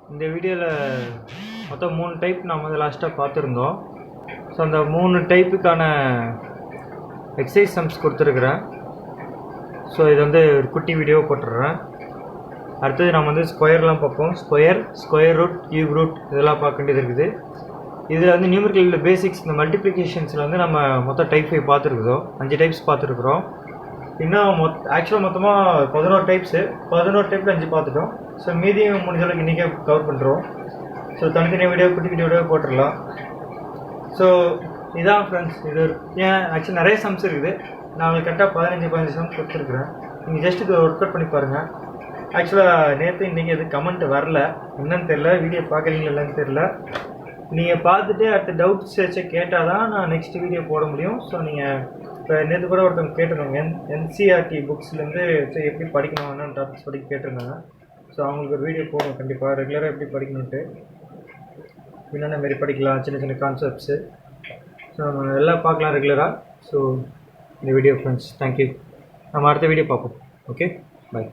இந்த வீடியோவில் மொத்தம் 3 டைப் நம்ம லாஸ்ட்டாக பார்த்துருந்தோம். ஸோ அந்த 3 டைப்புக்கான எக்ஸசைஸ் சம்ஸ் கொடுத்துருக்குறேன். ஸோ இது வந்து ஒரு குட்டி வீடியோ போட்டுடுறேன். அடுத்தது நம்ம வந்து ஸ்கொயர்லாம் பார்ப்போம். ஸ்கொயர் ரூட், கியூப் ரூட் இதெல்லாம் பார்க்க வேண்டியது இருக்குது. இதில் வந்து நியூமரிக்கல் பேசிக்ஸ் இந்த மல்டிப்ளிகேஷன்ஸில் வந்து நம்ம மொத்தம் டைப் 5 பார்த்துருக்குறோம். 5 டைப்ஸ் பார்த்துருக்குறோம். இன்னும் ஆக்சுவலாக மொத்தமாக 11 டைப்ஸு. 11 டைப்பில் 5 பார்த்துட்டோம். ஸோ மீதியும் முடிஞ்ச அளவுக்கு இன்றைக்கே கவர் பண்ணுறோம். ஸோ தனித்தனியாக வீடியோ குட்டி வீடியோ போட்டுடலாம். ஸோ இதான் ஃப்ரெண்ட்ஸ், இது ஏன் ஆக்சுவலி நிறைய சம்ஸ் இருக்குது. நான் உங்களுக்கு கரெக்டாக 15 சம்ஸ் கொடுத்துருக்குறேன். நீங்கள் ஜஸ்ட் இது ஒர்க் அவுட் பண்ணி பாருங்கள். ஆக்சுவலாக நேற்று இன்றைக்கி எது கமெண்ட் வரல, என்னன்னு தெரில, வீடியோ பார்க்குறீங்களா இல்லைன்னு தெரில. நீங்கள் பார்த்துட்டு அடுத்த டவுட்ஸ் ஏதாச்சும் கேட்டால் தான் நான் நெக்ஸ்ட் வீடியோ போட முடியும். ஸோ நீங்கள் இப்போ நேற்று கூட ஒருத்தவங்க கேட்டிருந்தாங்க, என்சிஆர்டி புக்ஸ்லேருந்து எப்படி படிக்கணும் என்னென்ன டாபிக்ஸ் படிக்க கேட்டிருந்தாங்க. ஸோ அவங்களுக்கு ஒரு வீடியோ போடணும் கண்டிப்பாக, ரெகுலராக எப்படி படிக்கணுன்ட்டு, என்னென்ன மாரி படிக்கலாம், சின்ன சின்ன கான்செப்ட்ஸு. ஸோ நம்ம எல்லாம் பார்க்கலாம் ரெகுலராக. ஸோ இந்த வீடியோ ஃப்ரெண்ட்ஸ், தேங்க்யூ. நம்ம அடுத்த வீடியோ பார்ப்போம். Okay, by.